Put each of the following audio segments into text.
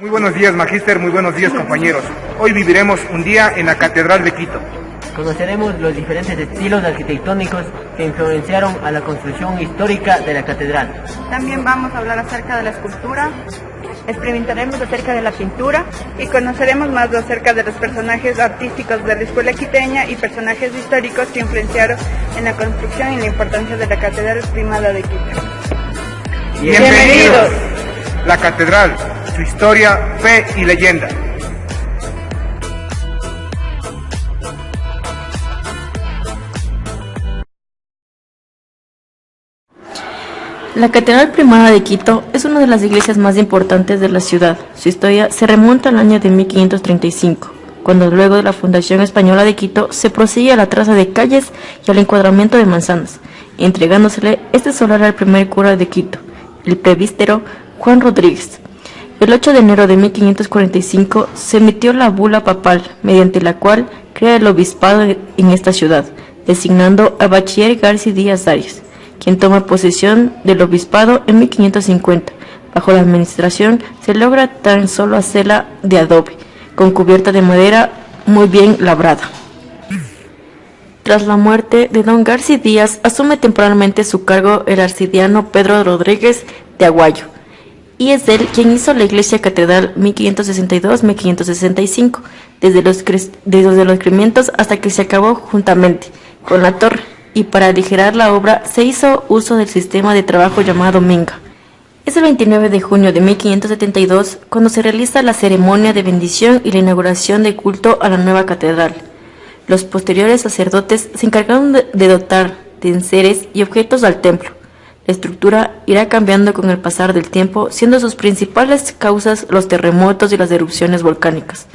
Muy buenos días, magíster, muy buenos días, compañeros. Hoy viviremos un día en la Catedral de Quito. Conoceremos los diferentes estilos arquitectónicos que influenciaron a la construcción histórica de la catedral. También vamos a hablar acerca de la escultura, experimentaremos acerca de la pintura y conoceremos más acerca de los personajes artísticos de la escuela quiteña y personajes históricos que influenciaron en la construcción y la importancia de la Catedral Primada de Quito. ¡Bienvenidos! La Catedral, su historia, fe y leyenda. La Catedral Primada de Quito es una de las iglesias más importantes de la ciudad. Su historia se remonta al año de 1535, cuando luego de la fundación española de Quito se prosigue a la traza de calles y al encuadramiento de manzanas, entregándosele este solar al primer cura de Quito, el presbítero Juan Rodríguez. El 8 de enero de 1545 se emitió la bula papal, mediante la cual crea el obispado en esta ciudad, designando a bachiller García Díaz Arias, quien toma posesión del obispado en 1550. Bajo la administración se logra tan solo hacerla de adobe, con cubierta de madera muy bien labrada. Tras la muerte de don García Díaz, asume temporalmente su cargo el arcidiano Pedro Rodríguez de Aguayo, y es él quien hizo la iglesia catedral 1562-1565, desde los cimientos hasta que se acabó juntamente con la torre, y para aligerar la obra se hizo uso del sistema de trabajo llamado minga. Es el 29 de junio de 1572 cuando se realiza la ceremonia de bendición y la inauguración de culto a la nueva catedral. Los posteriores sacerdotes se encargaron de dotar de enseres y objetos al templo. La estructura irá cambiando con el pasar del tiempo, siendo sus principales causas los terremotos y las erupciones volcánicas.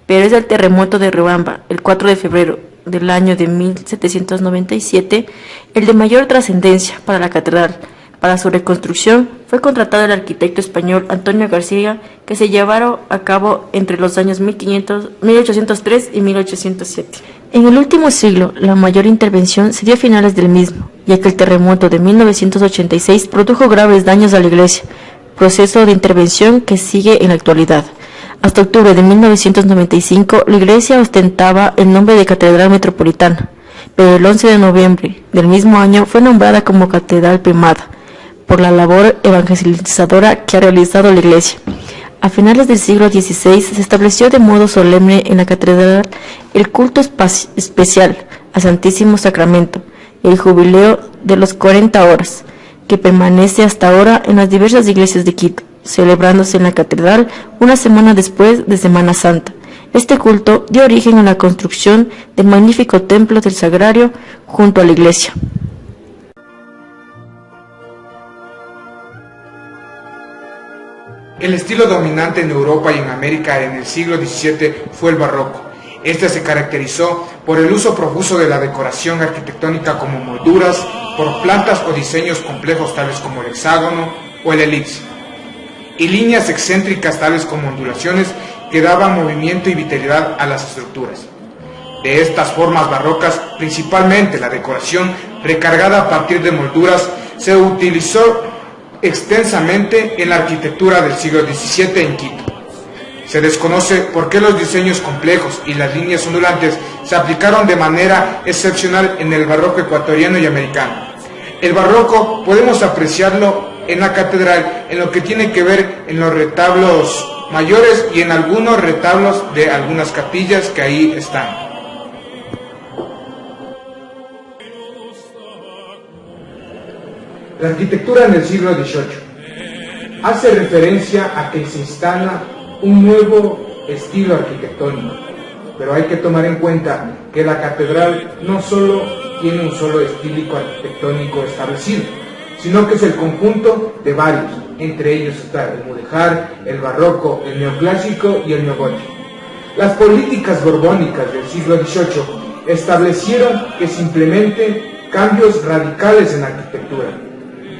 Pero es el terremoto de Riobamba, el 4 de febrero del año de 1797, el de mayor trascendencia para la catedral. Para su reconstrucción fue contratado el arquitecto español Antonio García, que se llevaron a cabo entre los años 1803 y 1807. En el último siglo, la mayor intervención se dio a finales del mismo, ya que el terremoto de 1986 produjo graves daños a la iglesia, proceso de intervención que sigue en la actualidad. Hasta octubre de 1995, la iglesia ostentaba el nombre de Catedral Metropolitana, pero el 11 de noviembre del mismo año fue nombrada como Catedral Primada, por la labor evangelizadora que ha realizado la iglesia. A finales del siglo XVI se estableció de modo solemne en la catedral el culto especial al Santísimo Sacramento, el jubileo de los 40 horas, que permanece hasta ahora en las diversas iglesias de Quito, celebrándose en la catedral una semana después de Semana Santa. Este culto dio origen a la construcción del magnífico templo del Sagrario junto a la iglesia. El estilo dominante en Europa y en América en el siglo XVII fue el barroco. Este se caracterizó por el uso profuso de la decoración arquitectónica como molduras, por plantas o diseños complejos tales como el hexágono o el elipse, y líneas excéntricas tales como ondulaciones que daban movimiento y vitalidad a las estructuras. De estas formas barrocas, principalmente la decoración recargada a partir de molduras, se utilizó extensamente en la arquitectura del siglo XVII en Quito. Se desconoce por qué los diseños complejos y las líneas ondulantes se aplicaron de manera excepcional en el barroco ecuatoriano y americano. El barroco podemos apreciarlo en la catedral en lo que tiene que ver en los retablos mayores y en algunos retablos de algunas capillas que ahí están. La arquitectura en el siglo XVIII hace referencia a que se instala un nuevo estilo arquitectónico, pero hay que tomar en cuenta que la catedral no solo tiene un solo estilo arquitectónico establecido, sino que es el conjunto de varios. Entre ellos está el mudéjar, el barroco, el neoclásico y el neogótico. Las políticas borbónicas del siglo XVIII establecieron que se implementen cambios radicales en la arquitectura.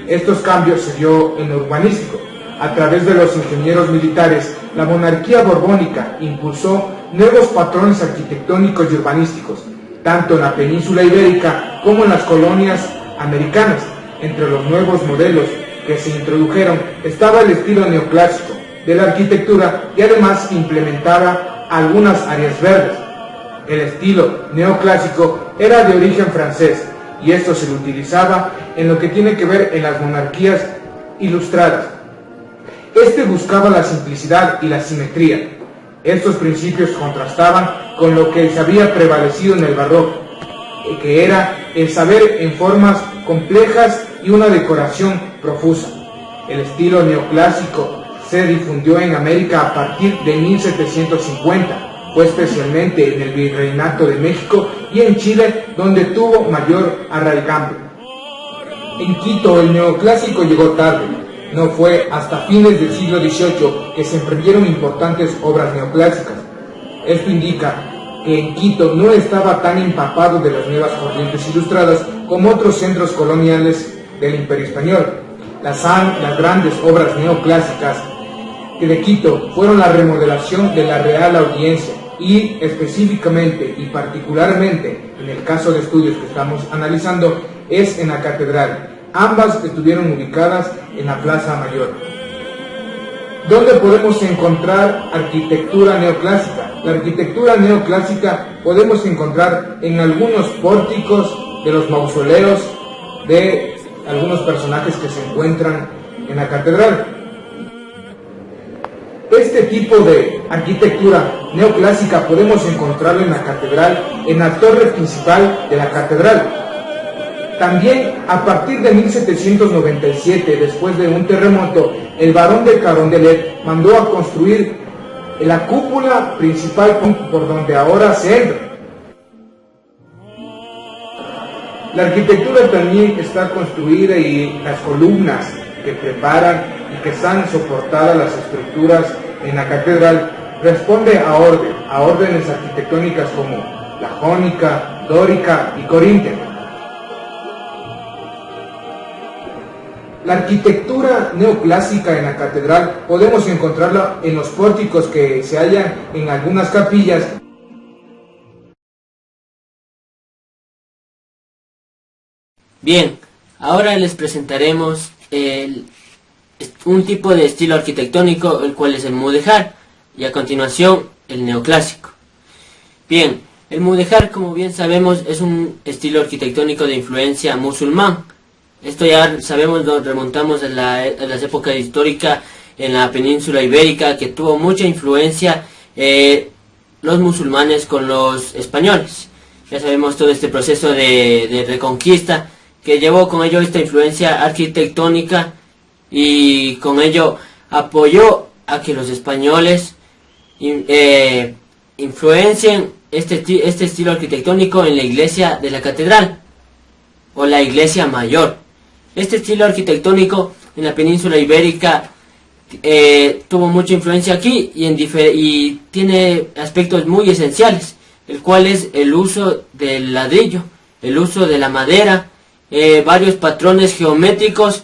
Estos cambios se dio en lo urbanístico. A través de los ingenieros militares, la monarquía borbónica impulsó nuevos patrones arquitectónicos y urbanísticos, tanto en la península ibérica como en las colonias americanas. Entre los nuevos modelos que se introdujeron estaba el estilo neoclásico, de la arquitectura y además implementaba algunas áreas verdes. El estilo neoclásico era de origen francés y esto se lo utilizaba en lo que tiene que ver en las monarquías ilustradas. Este buscaba la simplicidad y la simetría. Estos principios contrastaban con lo que se había prevalecido en el barroco, que era el saber en formas complejas y una decoración profusa. El estilo neoclásico se difundió en América a partir de 1750, fue especialmente en el Virreinato de México y en Chile donde tuvo mayor arraigambre. En Quito el neoclásico llegó tarde, no fue hasta fines del siglo XVIII que se emprendieron importantes obras neoclásicas. Esto indica que en Quito no estaba tan empapado de las nuevas corrientes ilustradas como otros centros coloniales del Imperio Español. Las grandes obras neoclásicas de Quito fueron la remodelación de la Real Audiencia y específicamente y particularmente en el caso de estudios que estamos analizando es en la catedral. Ambas estuvieron ubicadas en la Plaza Mayor. ¿Dónde podemos encontrar arquitectura neoclásica? La arquitectura neoclásica podemos encontrar en algunos pórticos de los mausoleos de algunos personajes que se encuentran en la catedral. Este tipo de arquitectura neoclásica podemos encontrarlo en la catedral, en la torre principal de la catedral. También a partir de 1797, después de un terremoto, el barón de Carondelet mandó a construir la cúpula principal por donde ahora se entra. La arquitectura también está construida y las columnas que preparan y que están soportadas las estructuras en la catedral responde a órdenes arquitectónicas como la jónica, dórica y corintia. La arquitectura neoclásica en la catedral podemos encontrarla en los pórticos que se hallan en algunas capillas. Bien, ahora les presentaremos un tipo de estilo arquitectónico, el cual es el mudéjar, y a continuación el neoclásico. Bien, el mudéjar, como bien sabemos, es un estilo arquitectónico de influencia musulmán. Esto ya sabemos, nos remontamos a las épocas históricas en la península ibérica, que tuvo mucha influencia los musulmanes con los españoles. Ya sabemos todo este proceso de reconquista que llevó con ello esta influencia arquitectónica y con ello apoyó a que los españoles influencien este estilo arquitectónico en la iglesia de la catedral o la iglesia mayor. Este estilo arquitectónico en la península ibérica tuvo mucha influencia aquí y tiene aspectos muy esenciales, el cual es el uso del ladrillo, el uso de la madera, varios patrones geométricos,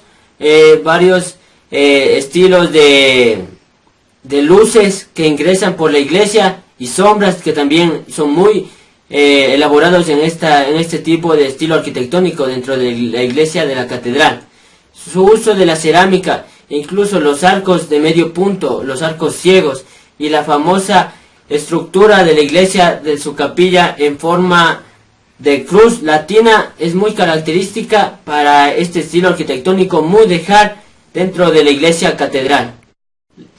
varios estilos de luces que ingresan por la iglesia y sombras que también son muy elaborados en este tipo de estilo arquitectónico dentro de la iglesia de la catedral. Su uso de la cerámica, incluso los arcos de medio punto, los arcos ciegos y la famosa estructura de la iglesia de su capilla en forma de cruz latina es muy característica para este estilo arquitectónico mudéjar dentro de la iglesia catedral.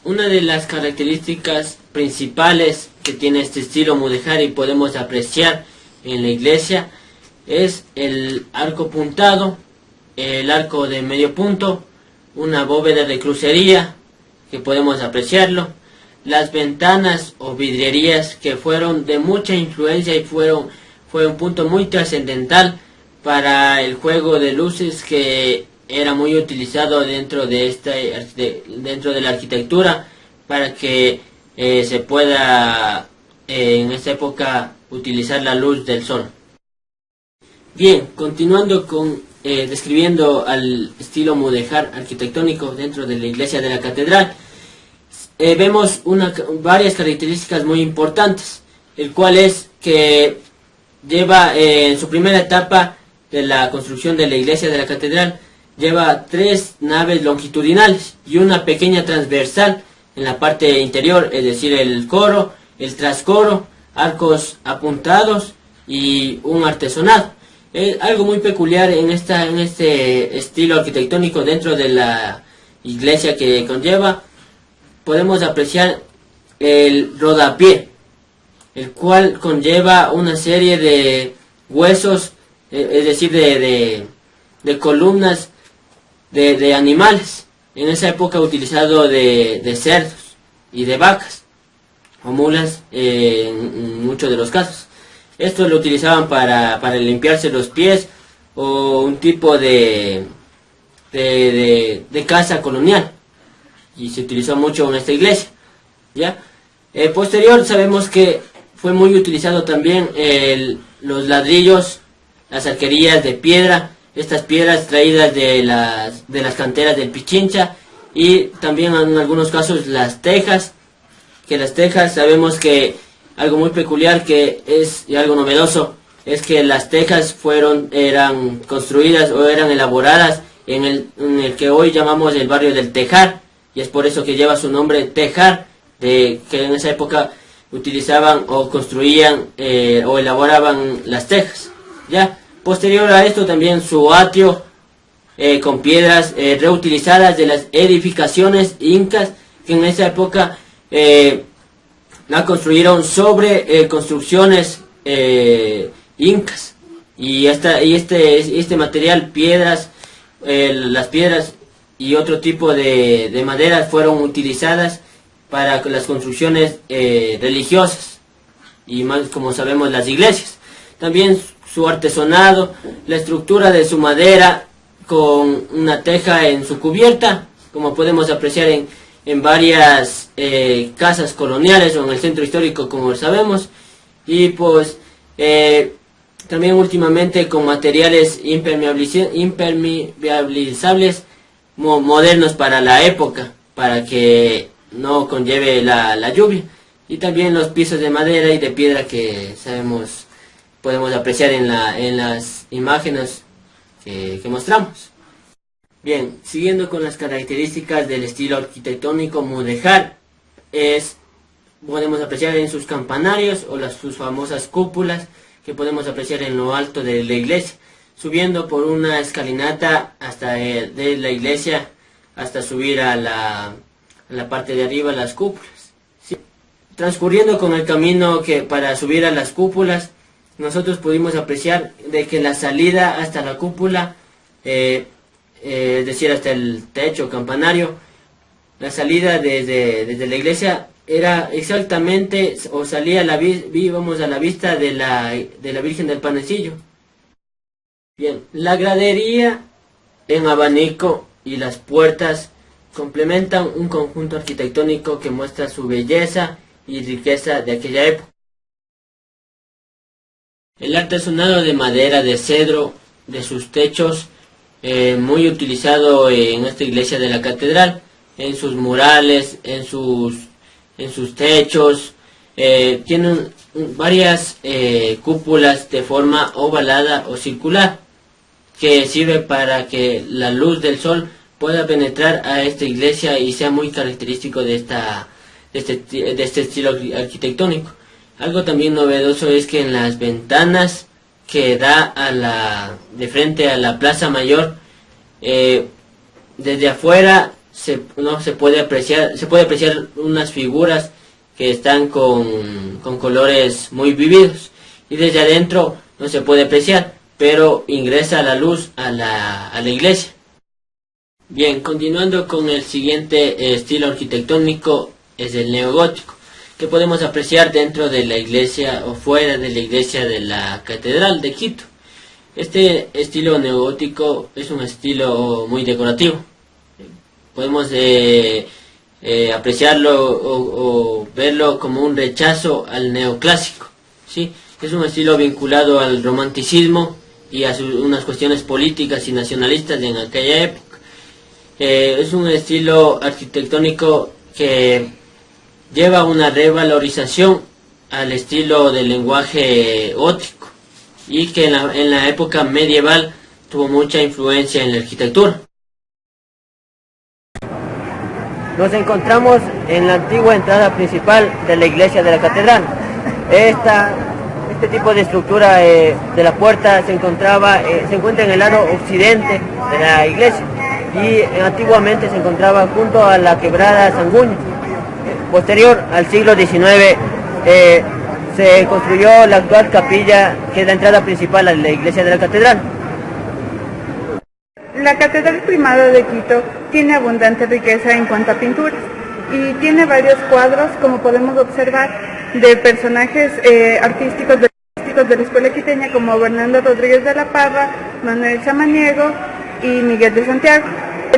Una de las características principales que tiene este estilo mudéjar y podemos apreciar en la iglesia es el arco puntado, el arco de medio punto, una bóveda de crucería que podemos apreciarlo, las ventanas o vidrierías que fueron de mucha influencia y fue un punto muy trascendental para el juego de luces que era muy utilizado dentro de la arquitectura para que se pueda en esta época utilizar la luz del sol. Bien, continuando con describiendo al estilo mudéjar arquitectónico dentro de la iglesia de la catedral, vemos varias características muy importantes, el cual es que lleva en su primera etapa de la construcción de la iglesia de la catedral, lleva 3 naves longitudinales y una pequeña transversal en la parte interior, es decir, el coro, el trascoro, arcos apuntados y un artesonado. Algo muy peculiar en este estilo arquitectónico dentro de la iglesia que conlleva, podemos apreciar el rodapié, el cual conlleva una serie de huesos, es decir, de columnas de animales, en esa época utilizado de cerdos y de vacas o mulas en muchos de los casos. Esto lo utilizaban para limpiarse los pies, o un tipo de casa colonial, y se utilizó mucho en esta iglesia, ¿ya? Posterior sabemos que fue muy utilizado también los ladrillos, las arquerías de piedra, estas piedras traídas de las canteras del Pichincha, y también en algunos casos las tejas, que las tejas sabemos que algo muy peculiar y algo novedoso es que las tejas eran construidas o eran elaboradas en el que hoy llamamos el barrio del Tejar, y es por eso que lleva su nombre Tejar, que en esa época utilizaban o construían o elaboraban las tejas, ¿ya? Posterior a esto también su atrio con piedras reutilizadas de las edificaciones incas, que en esa época la construyeron sobre construcciones incas, y este material, piedras, las piedras y otro tipo de maderas fueron utilizadas para las construcciones religiosas, y más, como sabemos, las iglesias. También su artesonado, la estructura de su madera con una teja en su cubierta, como podemos apreciar en varias casas coloniales o en el centro histórico, como sabemos, y pues también últimamente con materiales impermeabilizables modernos para la época, para que no conlleve la lluvia, y también los pisos de madera y de piedra que podemos apreciar en las imágenes que mostramos. Bien, siguiendo con las características del estilo arquitectónico mudéjar, podemos apreciar en sus campanarios o sus famosas cúpulas que podemos apreciar en lo alto de la iglesia, subiendo por una escalinata de la iglesia hasta subir a la parte de arriba, las cúpulas. ¿Sí? Transcurriendo con el camino para subir a las cúpulas, nosotros pudimos apreciar de que la salida hasta la cúpula, es decir, hasta el techo campanario, la salida desde la iglesia era exactamente, o salía íbamos a la vista de la Virgen del Panecillo. Bien, la gradería en abanico y las puertas complementan un conjunto arquitectónico que muestra su belleza y riqueza de aquella época. El artesonado de madera de cedro de sus techos, muy utilizado en esta iglesia de la catedral, en sus murales, en sus techos, tienen varias cúpulas de forma ovalada o circular, que sirve para que la luz del sol pueda penetrar a esta iglesia y sea muy característico de este estilo arquitectónico. Algo también novedoso es que en las ventanas que da de frente a la Plaza Mayor, desde afuera se puede apreciar unas figuras que están con colores muy vividos, y desde adentro no se puede apreciar, pero ingresa la luz a la iglesia. Bien, continuando con el siguiente estilo arquitectónico, es el neogótico, que podemos apreciar dentro de la iglesia o fuera de la iglesia de la Catedral de Quito. Este estilo neogótico es un estilo muy decorativo. Podemos apreciarlo o verlo como un rechazo al neoclásico, ¿sí? Es un estilo vinculado al romanticismo y a unas cuestiones políticas y nacionalistas en aquella época. Es un estilo arquitectónico que lleva una revalorización al estilo del lenguaje gótico, y que en la época medieval tuvo mucha influencia en la arquitectura. Nos encontramos en la antigua entrada principal de la iglesia de la catedral. Este tipo de estructura de la puerta se encuentra en el lado occidente de la iglesia y antiguamente se encontraba junto a la quebrada Sanguña. Posterior al siglo XIX se construyó la actual capilla, que es la entrada principal a la iglesia de la catedral. La Catedral Primada de Quito tiene abundante riqueza en cuanto a pinturas y tiene varios cuadros, como podemos observar, de personajes artísticos de la escuela quiteña, como Bernardo Rodríguez de la Parra, Manuel Samaniego y Miguel de Santiago.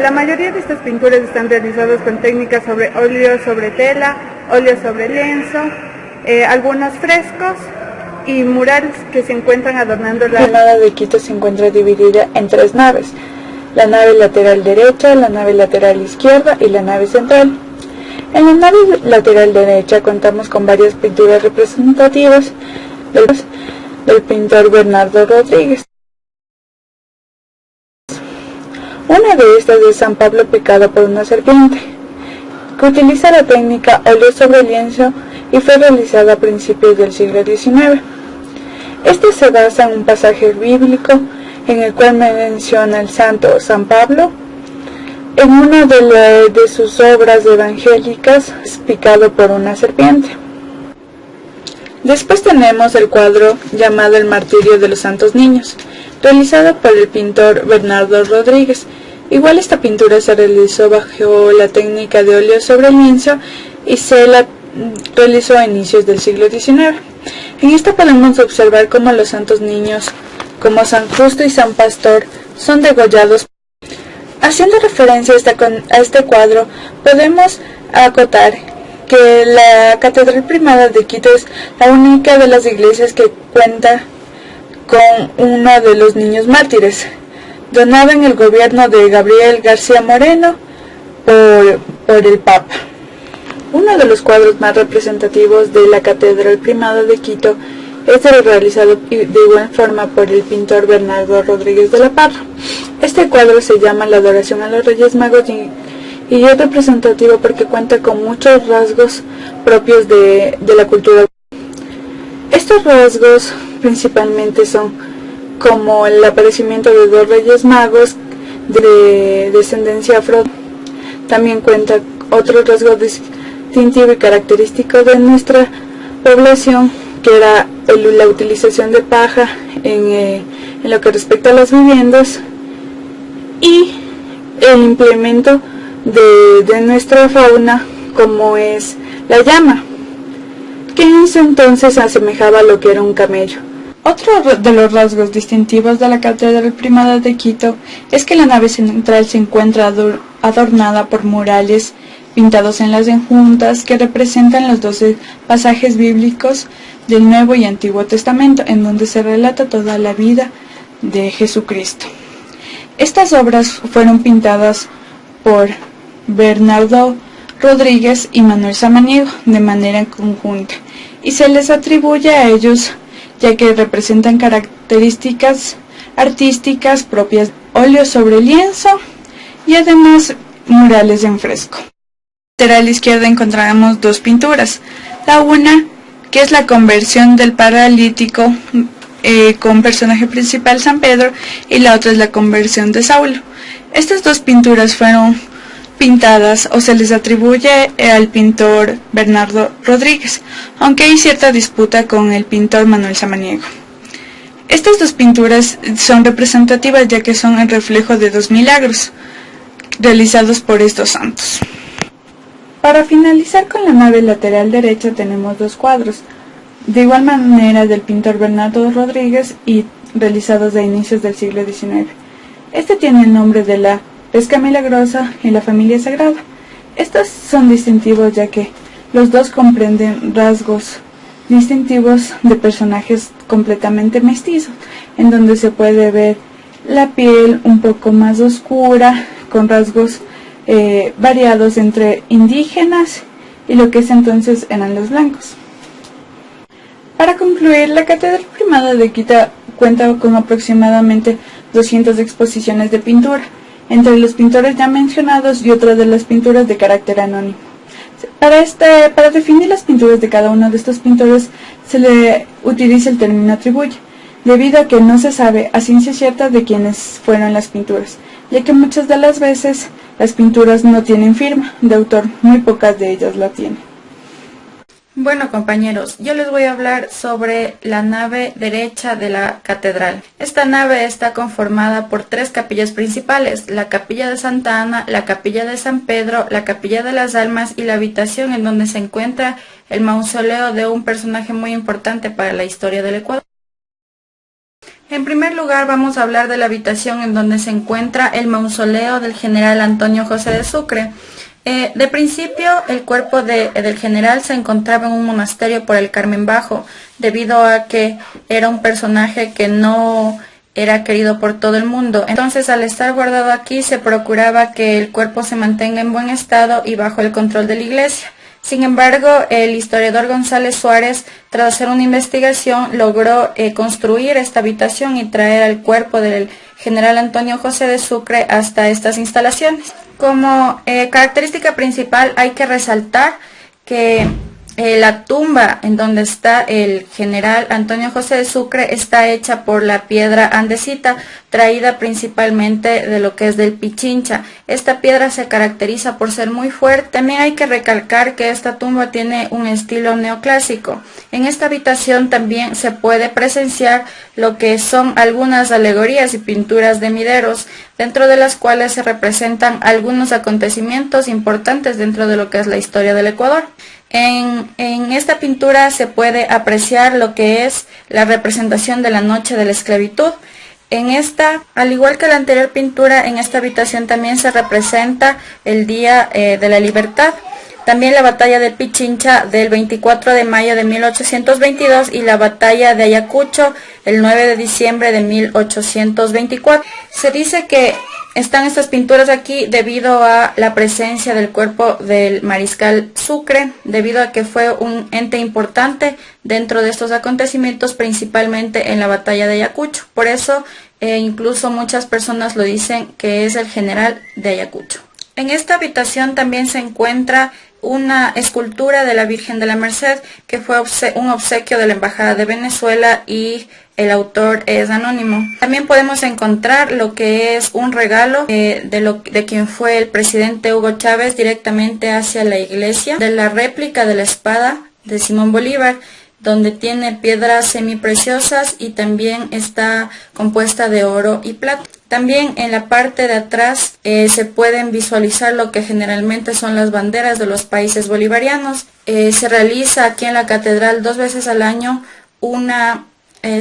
La mayoría de estas pinturas están realizadas con técnicas sobre óleo sobre tela, óleo sobre lienzo, algunos frescos y murales que se encuentran adornando la Primada de Quito se encuentra dividida en 3 naves: la nave lateral derecha, la nave lateral izquierda y la nave central. En la nave lateral derecha contamos con varias pinturas representativas del pintor Bernardo Rodríguez. Una de estas es San Pablo picado por una serpiente, que utiliza la técnica óleo sobre lienzo y fue realizada a principios del siglo XIX. Este se basa en un pasaje bíblico en el cual menciona el santo San Pablo en una de sus obras evangélicas, picado por una serpiente. Después tenemos el cuadro llamado El Martirio de los Santos Niños, realizado por el pintor Bernardo Rodríguez. Igual esta pintura se realizó bajo la técnica de óleo sobre lienzo y se la realizó a inicios del siglo XIX. En esta podemos observar cómo los santos niños, como San Justo y San Pastor, son degollados. Haciendo referencia a este cuadro, podemos acotar que la Catedral Primada de Quito es la única de las iglesias que cuenta con uno de los niños mártires, donado en el gobierno de Gabriel García Moreno por el Papa. Uno de los cuadros más representativos de la Catedral Primada de Quito es el realizado de igual forma por el pintor Bernardo Rodríguez de la Parra. Este cuadro se llama La Adoración a los Reyes Magos y es representativo porque cuenta con muchos rasgos propios de la cultura. Estos rasgos principalmente son como el aparecimiento de 2 Reyes Magos de descendencia afro. También cuenta otro rasgo distintivo y característico de nuestra población, que era la utilización de paja en lo que respecta a las viviendas, y el implemento de nuestra fauna, como es la llama, que en ese entonces asemejaba a lo que era un camello. Otro de los rasgos distintivos de la Catedral Primada de Quito es que la nave central se encuentra adornada por murales pintados en las enjuntas que representan los 12 pasajes bíblicos del Nuevo y Antiguo Testamento, en donde se relata toda la vida de Jesucristo. Estas obras fueron pintadas por Bernardo Rodríguez y Manuel Samaniego de manera conjunta, y se les atribuye a ellos ya que representan características artísticas propias, óleo sobre lienzo y además murales en fresco. En la lateral izquierda encontramos 2 pinturas, la una que es la conversión del paralítico con personaje principal San Pedro, y la otra es la conversión de Saulo. Estas 2 pinturas fueron pintadas o se les atribuye al pintor Bernardo Rodríguez, aunque hay cierta disputa con el pintor Manuel Samaniego. Estas 2 pinturas son representativas ya que son el reflejo de 2 milagros realizados por estos santos. Para finalizar con la nave lateral derecha tenemos 2 cuadros, de igual manera del pintor Bernardo Rodríguez y realizados a inicios del siglo XIX. Este tiene el nombre de la Pesca Milagrosa y la Familia Sagrada. Estos son distintivos ya que los 2 comprenden rasgos distintivos de personajes completamente mestizos, en donde se puede ver la piel un poco más oscura, con rasgos variados entre indígenas y lo que es entonces eran los blancos. Para concluir, la Catedral Primada de Quito cuenta con aproximadamente 200 exposiciones de pintura, entre los pintores ya mencionados y otra de las pinturas de carácter anónimo. Para definir las pinturas de cada uno de estos pintores se le utiliza el término atribuye, debido a que no se sabe a ciencia cierta de quiénes fueron las pinturas, ya que muchas de las veces las pinturas no tienen firma de autor, muy pocas de ellas la tienen. Bueno, compañeros, yo les voy a hablar sobre la nave derecha de la catedral. Esta nave está conformada por 3 capillas principales: la capilla de Santa Ana, la capilla de San Pedro, la capilla de las Almas y la habitación en donde se encuentra el mausoleo de un personaje muy importante para la historia del Ecuador. En primer lugar, vamos a hablar de la habitación en donde se encuentra el mausoleo del general Antonio José de Sucre. De principio, el cuerpo del general se encontraba en un monasterio por el Carmen Bajo, debido a que era un personaje que no era querido por todo el mundo. Entonces, al estar guardado aquí, se procuraba que el cuerpo se mantenga en buen estado y bajo el control de la iglesia. Sin embargo, el historiador González Suárez, tras hacer una investigación, logró construir esta habitación y traer al cuerpo del general Antonio José de Sucre hasta estas instalaciones. Como característica principal hay que resaltar que la tumba en donde está el general Antonio José de Sucre está hecha por la piedra andesita, traída principalmente de lo que es del Pichincha. Esta piedra se caracteriza por ser muy fuerte. También hay que recalcar que esta tumba tiene un estilo neoclásico. En esta habitación también se puede presenciar lo que son algunas alegorías y pinturas de Mideros, dentro de las cuales se representan algunos acontecimientos importantes dentro de lo que es la historia del Ecuador. En esta pintura se puede apreciar lo que es la representación de la noche de la esclavitud. En esta, al igual que la anterior pintura, en esta habitación también se representa el Día de la Libertad. También la batalla de Pichincha del 24 de mayo de 1822 y la batalla de Ayacucho el 9 de diciembre de 1824. Se dice que están estas pinturas aquí debido a la presencia del cuerpo del mariscal Sucre, debido a que fue un ente importante dentro de estos acontecimientos, principalmente en la batalla de Ayacucho. Por eso, incluso muchas personas lo dicen que es el general de Ayacucho. En esta habitación también se encuentra una escultura de la Virgen de la Merced, que fue un obsequio de la Embajada de Venezuela y el autor es anónimo. También podemos encontrar lo que es un regalo de quien fue el presidente Hugo Chávez directamente hacia la iglesia, de la réplica de la espada de Simón Bolívar, donde tiene piedras semipreciosas y también está compuesta de oro y plata. También en la parte de atrás se pueden visualizar lo que generalmente son las banderas de los países bolivarianos. Se realiza aquí en la catedral 2 veces al año una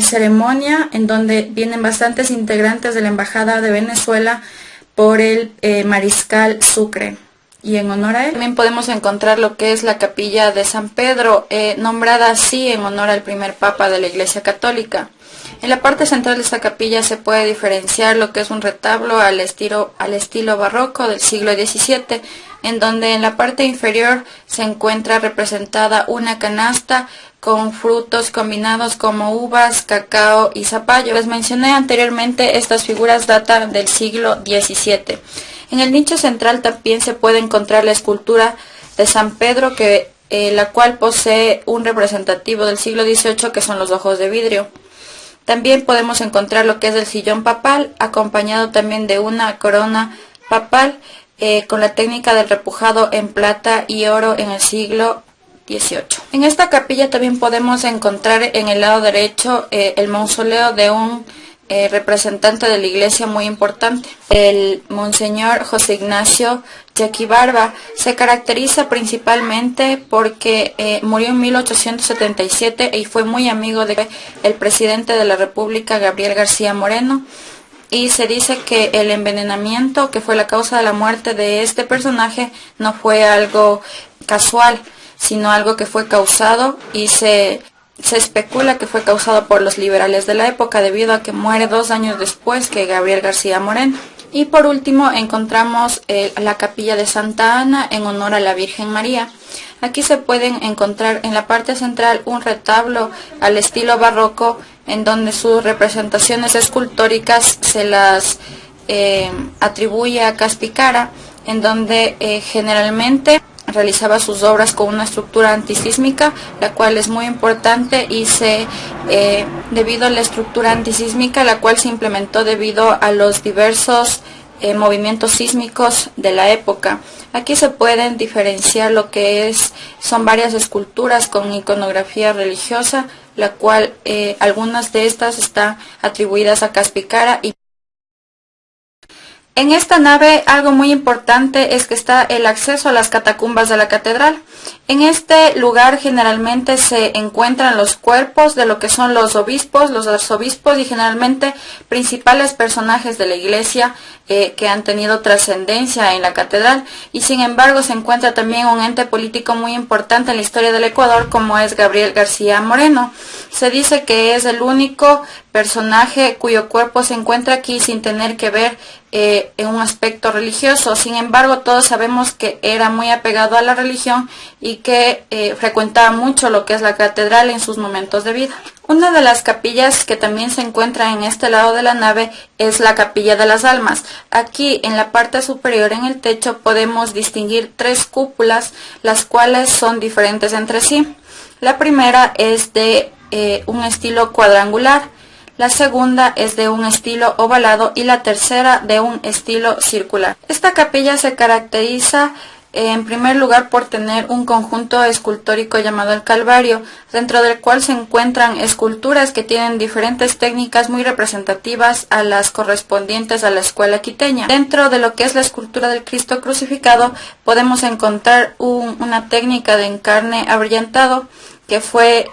ceremonia en donde vienen bastantes integrantes de la Embajada de Venezuela por el mariscal Sucre. Y en honor a él también podemos encontrar lo que es la capilla de San Pedro, nombrada así en honor al primer papa de la Iglesia Católica. En la parte central de esta capilla se puede diferenciar lo que es un retablo al estilo barroco del siglo XVII, en donde en la parte inferior se encuentra representada una canasta con frutos combinados como uvas, cacao y zapallo. Les mencioné anteriormente, estas figuras datan del siglo XVII. En el nicho central también se puede encontrar la escultura de San Pedro, la cual posee un representativo del siglo XVIII, que son los ojos de vidrio. También podemos encontrar lo que es el sillón papal, acompañado también de una corona papal, con la técnica del repujado en plata y oro en el siglo XVIII. En esta capilla también podemos encontrar en el lado derecho el mausoleo de un representante de la iglesia muy importante, el Monseñor José Ignacio Yaquibarba. Se caracteriza principalmente porque murió en 1877 y fue muy amigo del presidente de la República, Gabriel García Moreno, y se dice que el envenenamiento, que fue la causa de la muerte de este personaje, no fue algo casual, sino algo que fue causado, y se especula que fue causado por los liberales de la época, debido a que muere 2 años después que Gabriel García Moreno. Y por último encontramos la capilla de Santa Ana en honor a la Virgen María. Aquí se pueden encontrar en la parte central un retablo al estilo barroco, en donde sus representaciones escultóricas se las atribuye a Caspicara, en donde generalmente realizaba sus obras con una estructura antisísmica, la cual es muy importante y debido a la estructura antisísmica, la cual se implementó debido a los diversos movimientos sísmicos de la época. Aquí se pueden diferenciar lo que son varias esculturas con iconografía religiosa, la cual algunas de estas están atribuidas a Caspicara. En esta nave algo muy importante es que está el acceso a las catacumbas de la catedral. En este lugar generalmente se encuentran los cuerpos de lo que son los obispos, los arzobispos y generalmente principales personajes de la iglesia que han tenido trascendencia en la catedral, y sin embargo se encuentra también un ente político muy importante en la historia del Ecuador, como es Gabriel García Moreno. Se dice que es el único personaje cuyo cuerpo se encuentra aquí sin tener que ver en un aspecto religioso. Sin embargo, todos sabemos que era muy apegado a la religión y que frecuentaba mucho lo que es la catedral en sus momentos de vida. Una de las capillas que también se encuentra en este lado de la nave es la Capilla de las Almas. Aquí en la parte superior en el techo podemos distinguir 3 cúpulas, las cuales son diferentes entre sí. La primera es de un estilo cuadrangular, la segunda es de un estilo ovalado y la tercera de un estilo circular. Esta capilla se caracteriza en primer lugar por tener un conjunto escultórico llamado el Calvario, dentro del cual se encuentran esculturas que tienen diferentes técnicas muy representativas a las correspondientes a la escuela quiteña. Dentro de lo que es la escultura del Cristo crucificado podemos encontrar una técnica de encarne abrillantado que fue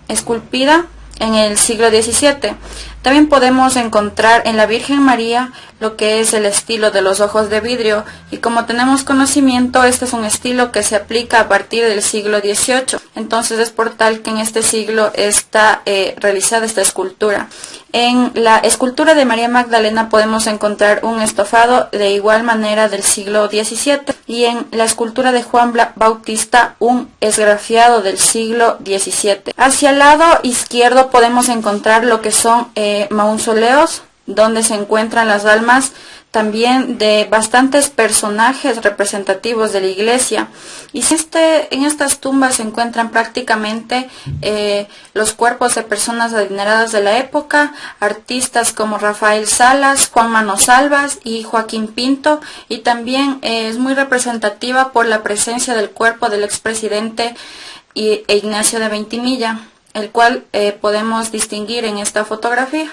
esculpida en el siglo XVII. También podemos encontrar en la Virgen María lo que es el estilo de los ojos de vidrio, y como tenemos conocimiento, este es un estilo que se aplica a partir del siglo XVIII. Entonces es por tal que en este siglo está realizada esta escultura. En la escultura de María Magdalena podemos encontrar un estofado de igual manera del siglo XVII, y en la escultura de Juan Bautista un esgrafiado del siglo XVII. Hacia el lado izquierdo podemos encontrar lo que son mausoleos, donde se encuentran las almas también de bastantes personajes representativos de la iglesia, y en estas tumbas se encuentran prácticamente los cuerpos de personas adineradas de la época, artistas como Rafael Salas, Juan Manos Salvas y Joaquín Pinto, y también es muy representativa por la presencia del cuerpo del expresidente Ignacio de Ventimilla, el cual podemos distinguir en esta fotografía.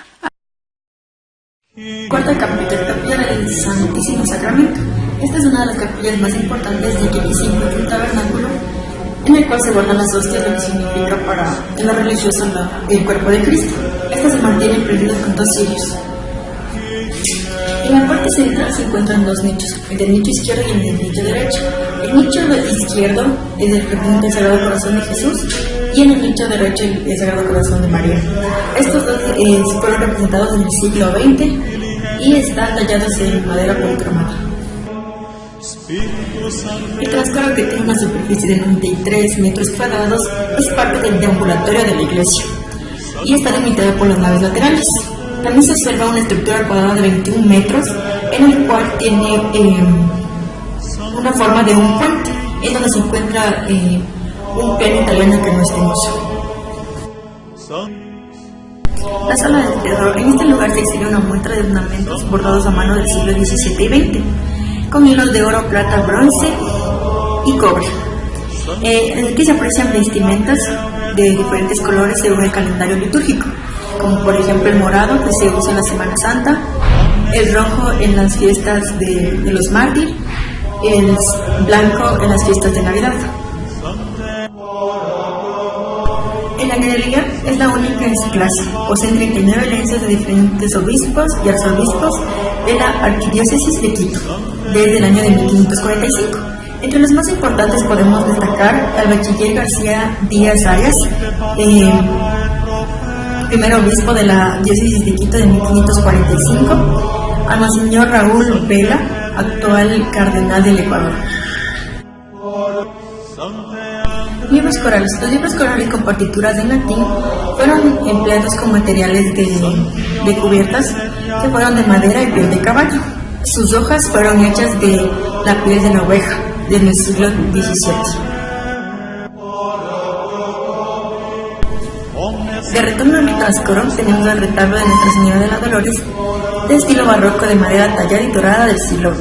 Cuarta capilla, Capilla del Santísimo Sacramento. Esta es una de las capillas más importantes, ya que aquí se encuentra un tabernáculo en el cual se guardan las hostias, lo que significa para la religiosa el cuerpo de Cristo. Estas se mantienen prendidas con 2 cirios. En la parte central se encuentran 2 nichos, el del nicho izquierdo y el del nicho derecho. El nicho izquierdo es el representa el Sagrado Corazón de Jesús, y en el nicho derecho el Sagrado Corazón de María. Estos dos fueron representados en el siglo XX y están tallados en madera policromada. El trascoro, que tiene una superficie de 93 metros cuadrados, es parte del deambulatorio de la iglesia y está delimitada por las naves laterales. También se observa una estructura cuadrada de 21 metros, en el cual tiene una forma de un puente, en donde se encuentra un piano italiano que no está en uso. La sala del teatro. En este lugar se exhibe una muestra de ornamentos bordados a mano del siglo XVII y XX, con hilos de oro, plata, bronce y cobre. Aquí se aprecian vestimentas de diferentes colores según el calendario litúrgico, como por ejemplo el morado, que se usa en la Semana Santa, el rojo en las fiestas de los mártires, el blanco en las fiestas de Navidad. La galería es la única en su clase. Poseen 39 lienzos de diferentes obispos y arzobispos de la Arquidiócesis de Quito, desde el año de 1545. Entre los más importantes podemos destacar al bachiller García Díaz Arias, primer obispo de la Diócesis de Quito de 1545, a Monseñor Raúl Vela, actual cardenal del Ecuador. Libros corales. Los libros corales con partituras en latín fueron empleados como materiales de cubiertas que fueron de madera y piel de caballo. Sus hojas fueron hechas de la piel de la oveja desde el siglo XVII. De retorno al Trascoro tenemos el retablo de Nuestra Señora de las Dolores de estilo barroco de madera tallada y dorada del siglo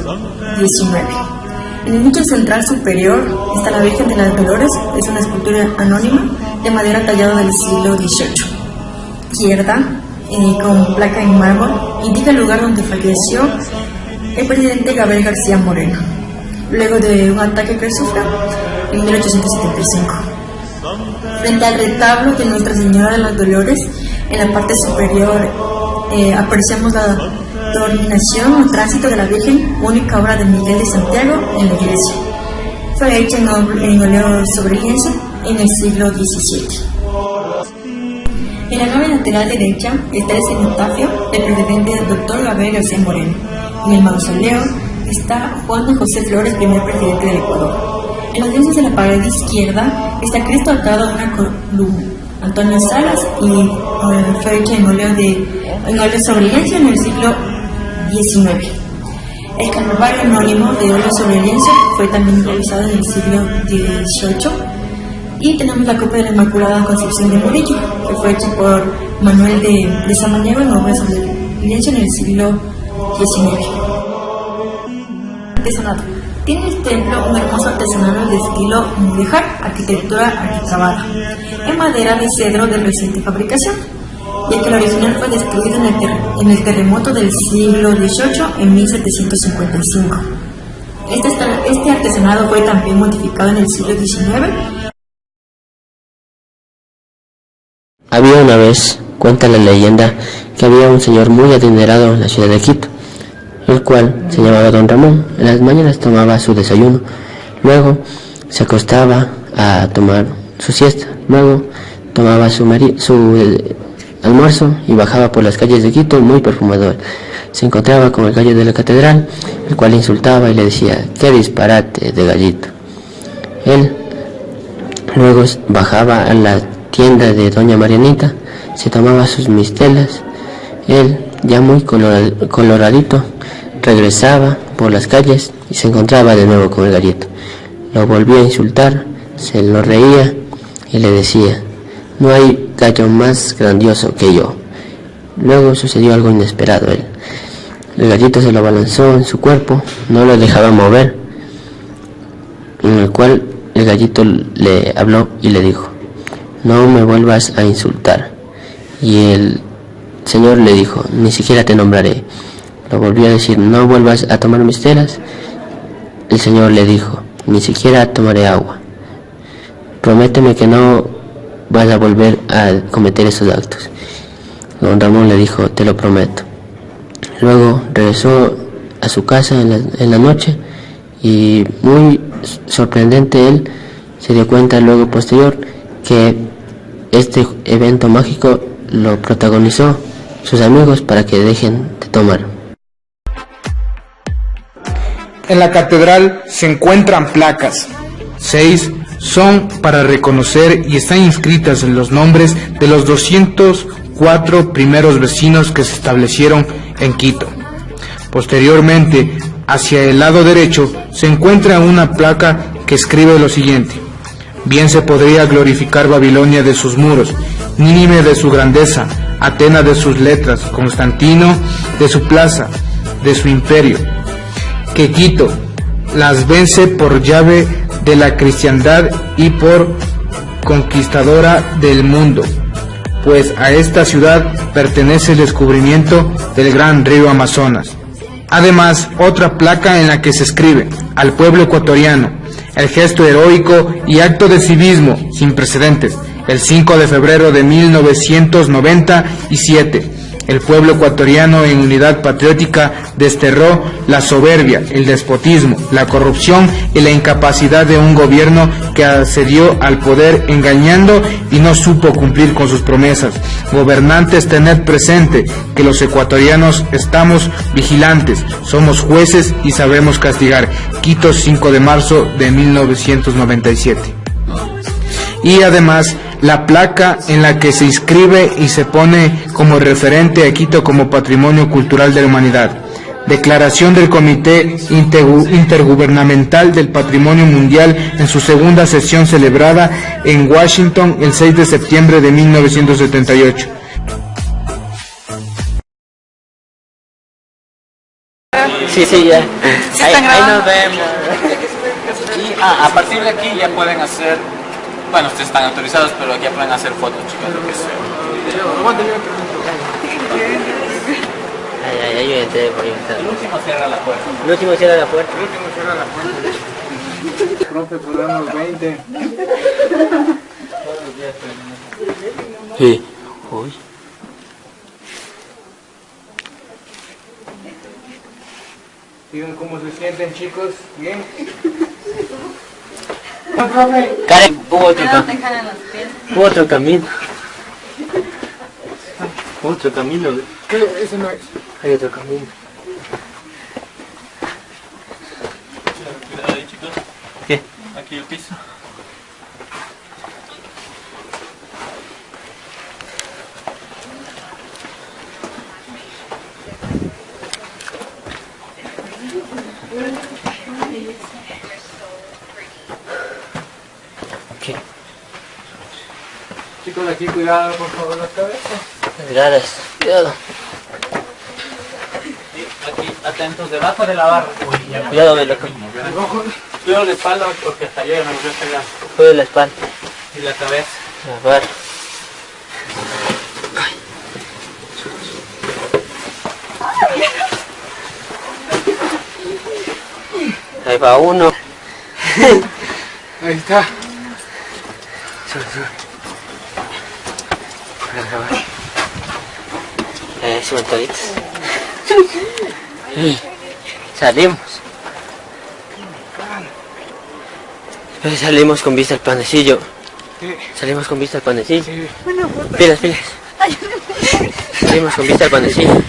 XIX. En el nicho central superior está la Virgen de las Dolores, es una escultura anónima de madera tallada del siglo XVIII. Izquierda, con placa en mármol, indica el lugar donde falleció el presidente Gabriel García Moreno, luego de un ataque que sufrió en 1875. Frente al retablo de Nuestra Señora de las Dolores, en la parte superior apreciamos la Dorminación o Tránsito de la Virgen, única obra de Miguel de Santiago en la iglesia. Fue hecha en óleo sobre lienzo en el siglo XVII. En la nave lateral derecha está el cenotafio del presidente Dr. Gabriel García Moreno. En el mausoleo está Juan de José Flores, primer presidente del Ecuador. En los lienzos de la pared izquierda está Cristo atado a una columna, Antonio Salas, y fue hecha en óleo sobre lienzo en el siglo XIX. El Calvario anónimo de óleo sobre lienzo fue también realizado en el siglo XVIII. Y tenemos la copia de la Inmaculada Concepción de Murillo, que fue hecha por Manuel de Samaniego en obra sobre lienzo en el siglo XIX. Artesanato. Tiene el templo un hermoso artesanal de estilo mudéjar, arquitectura arquitravada, en madera de cedro de reciente fabricación, ya que el original fue destruido en el terremoto del siglo XVIII en 1755. Este artesanado fue también modificado en el siglo XIX. Había una vez, cuenta la leyenda, que había un señor muy adinerado en la ciudad de Quito, el cual se llamaba Don Ramón. En las mañanas tomaba su desayuno, luego se acostaba a tomar su siesta, luego tomaba su almuerzo y bajaba por las calles de Quito muy perfumado. Se encontraba con el gallo de la catedral, el cual insultaba y le decía: "¡Qué disparate de gallito!". Él luego bajaba a la tienda de doña Marianita, se tomaba sus mistelas. Él, ya muy coloradito, regresaba por las calles y se encontraba de nuevo con el gallito. Lo volvía a insultar, se lo reía y le decía: "No hay gallo más grandioso que yo". Luego sucedió algo inesperado. El gallito se lo balanzó en su cuerpo, no lo dejaba mover, en el cual el gallito le habló y le dijo: "No me vuelvas a insultar". Y el señor le dijo: "Ni siquiera te nombraré". Lo volvió a decir: "No vuelvas a tomar mis telas". El señor le dijo: "Ni siquiera tomaré agua. Prométeme que no vas a volver a cometer esos actos". Don Ramón le dijo: "Te lo prometo". Luego regresó a su casa en la noche y, muy sorprendente, él se dio cuenta luego posterior que este evento mágico lo protagonizó sus amigos para que dejen de tomar. En la catedral se encuentran placas. 6 son para reconocer y están inscritas en los nombres de los 204 primeros vecinos que se establecieron en Quito. Posteriormente, hacia el lado derecho, se encuentra una placa que escribe lo siguiente: "Bien se podría glorificar Babilonia de sus muros, Nínive de su grandeza, Atenas de sus letras, Constantino de su plaza, de su imperio, que Quito las vence por llave de la cristiandad y por conquistadora del mundo, pues a esta ciudad pertenece el descubrimiento del gran río Amazonas". Además, otra placa en la que se escribe: "Al pueblo ecuatoriano, el gesto heroico y acto de civismo sin precedentes, el 5 de febrero de 1997, el pueblo ecuatoriano en unidad patriótica desterró la soberbia, el despotismo, la corrupción y la incapacidad de un gobierno que accedió al poder engañando y no supo cumplir con sus promesas. Gobernantes, tened presente que los ecuatorianos estamos vigilantes, somos jueces y sabemos castigar". Quito, 5 de marzo de 1997. y además la placa en la que se inscribe y se pone como referente a Quito como Patrimonio Cultural de la Humanidad. Declaración del Comité Intergubernamental del Patrimonio Mundial en su segunda sesión celebrada en Washington el 6 de septiembre de 1978. Sí, ya. Ahí nos vemos. Y a partir de aquí ya pueden hacer, bueno, ustedes están autorizados, pero ya pueden hacer fotos, chicos, lo que sea. Ay, yo entré por ahí. El último cierra la puerta. El último cierra la puerta. Profe, podemos 20. Sí. Uy. Digan cómo se sienten, chicos. Bien. Karen, hubo otro camino. Otro camino. ¿Qué? Ese no es. Hay otro camino. Cuidado ahí, chicos. ¿Qué? Aquí el piso. ¿Qué? Chicos, aquí cuidado, por favor, las cabezas. Gracias. Cuidado. Y aquí, atentos, debajo de la barra. Uy, ya. Cuidado de la Cuidado la espalda porque hasta allá me volvió a pegar. Cuidado de la espalda. Y la cabeza. La barra. Ahí va uno. Ahí está. Suben toditos. Salimos. Salimos con vista al panecillo. Salimos con vista al panecillo. Pilas. Salimos con vista al panecillo.